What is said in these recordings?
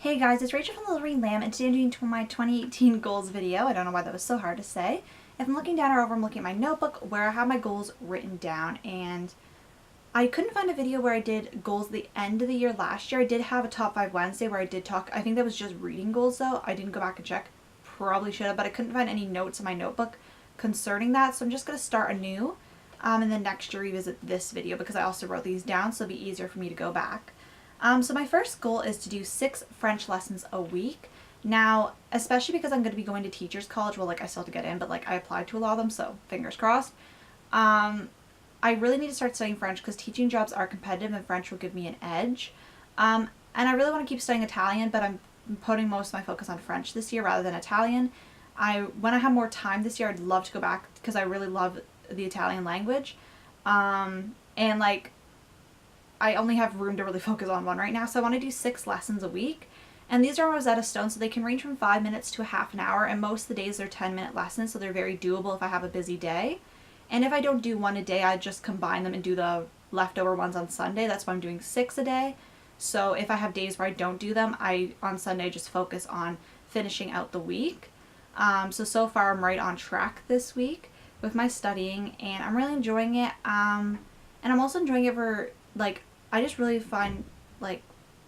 Hey guys, it's Rachel from The Green Lamb, and today I'm doing my 2018 goals video. I don't know why that was so hard to say. If I'm looking down or over, I'm looking at my notebook where I have my goals written down, and I couldn't find a video where I did goals at the end of the year last year. I did have a Top 5 Wednesday where I did talk, I think that was just reading goals though. I didn't go back and check. Probably should have, but I couldn't find any notes in my notebook concerning that, so I'm just going to start anew and then next year revisit this video because I also wrote these down so it'll be easier for me to go back. So my first goal is to do 6 French lessons a week. Now, especially because I'm going to be going to teachers college, well, like I still have to get in, but like I applied to a lot of them, so fingers crossed. I really need to start studying French because teaching jobs are competitive and French will give me an edge. And I really want to keep studying Italian, but I'm putting most of my focus on French this year rather than Italian. When I have more time this year, I'd love to go back because I really love the Italian language. And like, I only have room to really focus on one right now, so I want to do 6 lessons a week. And these are Rosetta Stone, so they can range from 5 minutes to a half an hour, and most of the days they're 10-minute lessons, so they're very doable if I have a busy day. And if I don't do one a day, I just combine them and do the leftover ones on Sunday. That's why I'm doing 6 a day. So if I have days where I don't do them, on Sunday just focus on finishing out the week. So far I'm right on track this week with my studying, and I'm really enjoying it. And I'm also enjoying it for, like, I just really find, like,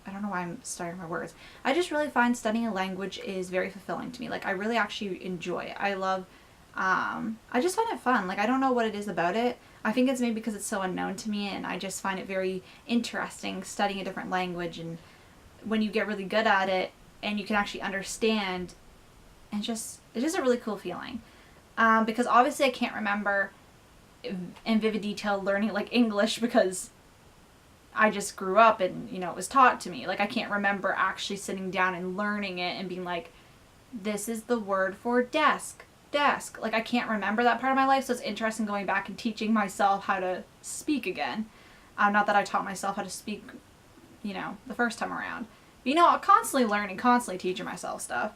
I don't know why I'm starting my words. I just really find studying a language is very fulfilling to me. Like, I really actually enjoy it. I love, I just find it fun. Like, I don't know what it is about it. I think it's maybe because it's so unknown to me, and I just find it very interesting studying a different language. And when you get really good at it and you can actually understand, and it's just a really cool feeling. Because obviously I can't remember in vivid detail learning, like, English because I just grew up and, you know, it was taught to me. Like, I can't remember actually sitting down and learning it and being like, this is the word for desk. Like, I can't remember that part of my life, so it's interesting going back and teaching myself how to speak again. Not that I taught myself how to speak, you know, the first time around. But, you know, I'm constantly learning, constantly teaching myself stuff.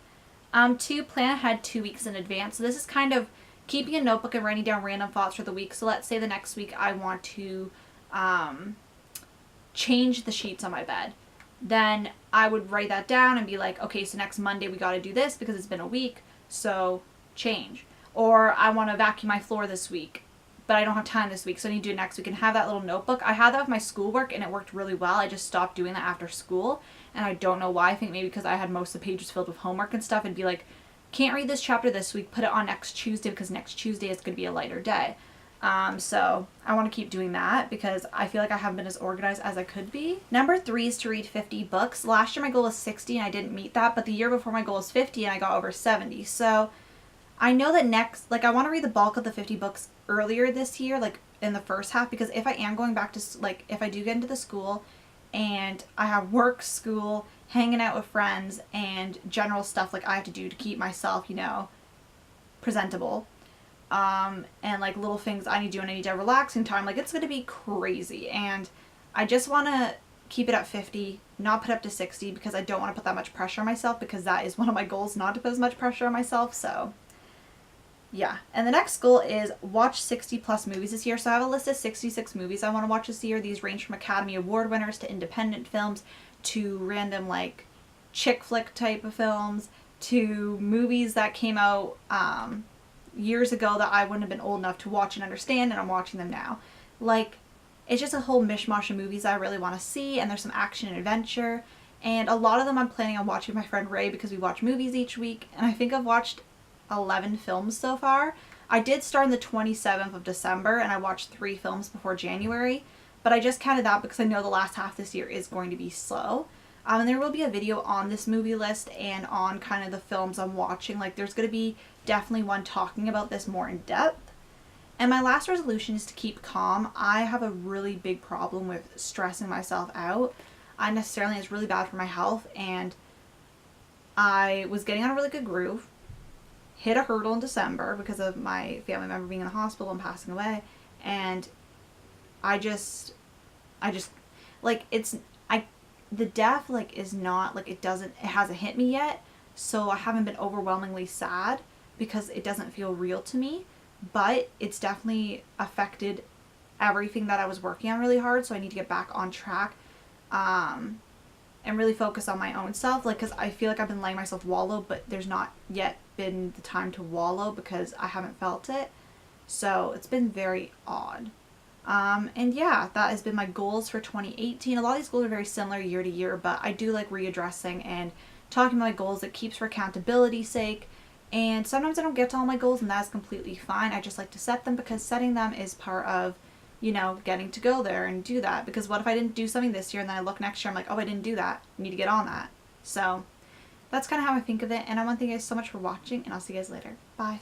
2, plan ahead 2 weeks in advance. So this is kind of keeping a notebook and writing down random thoughts for the week. So let's say the next week I want to change the sheets on my bed. Then I would write that down and be like, okay, so next Monday we got to do this because it's been a week, so change. Or I want to vacuum my floor this week, but I don't have time this week, so I need to do it next week, and have that little notebook. I had that with my schoolwork and it worked really well. I just stopped doing that after school, and I don't know why. I think maybe because I had most of the pages filled with homework and stuff, and be like, can't read this chapter this week, put it on next Tuesday because next Tuesday is going to be a lighter day. So I want to keep doing that because I feel like I haven't been as organized as I could be. Number 3 is to read 50 books. Last year my goal was 60 and I didn't meet that, but the year before my goal was 50 and I got over 70. So I know that I want to read the bulk of the 50 books earlier this year, like in the first half, because if I am going back to, like, if I do get into the school and I have work, school, hanging out with friends, and general stuff like I have to do to keep myself, you know, presentable, and like little things I need to do, and I need to have relaxing time, like, it's going to be crazy. And I just want to keep it at 50, not put up to 60, because I don't want to put that much pressure on myself, because that is one of my goals, not to put as much pressure on myself. So yeah. And the next goal is watch 60 plus movies this year. So I have a list of 66 movies I want to watch this year. These range from Academy Award winners to independent films to random, like, chick flick type of films to movies that came out years ago that I wouldn't have been old enough to watch and understand, and I'm watching them now. Like, it's just a whole mishmash of movies I really want to see, and there's some action and adventure, and a lot of them I'm planning on watching with my friend Ray because we watch movies each week, and I think I've watched 11 films so far. I did start on the 27th of December and I watched 3 films before January, but I just counted that because I know the last half this year is going to be slow. And there will be a video on this movie list and on kind of the films I'm watching. Like, there's going to be definitely one talking about this more in depth. And my last resolution is to keep calm. I have a really big problem with stressing myself out. Unnecessarily, it's really bad for my health, and I was getting on a really good groove, hit a hurdle in December because of my family member being in the hospital and passing away, and I just like, the death, like, is not, like, it hasn't hit me yet, so I haven't been overwhelmingly sad because it doesn't feel real to me, but it's definitely affected everything that I was working on really hard, so I need to get back on track. and really focus on my own self. Like, because I feel like I've been letting myself wallow, but there's not yet been the time to wallow because I haven't felt it. So it's been very odd. And yeah, that has been my goals for 2018. A lot of these goals are very similar year to year, but I do like readdressing and talking about my goals. It keeps for accountability's sake. And sometimes I don't get to all my goals, and that's completely fine. I just like to set them because setting them is part of, you know, getting to go there and do that. Because what if I didn't do something this year and then I look next year, I'm like, oh, I didn't do that. I need to get on that. So that's kind of how I think of it. And I want to thank you guys so much for watching, and I'll see you guys later. Bye.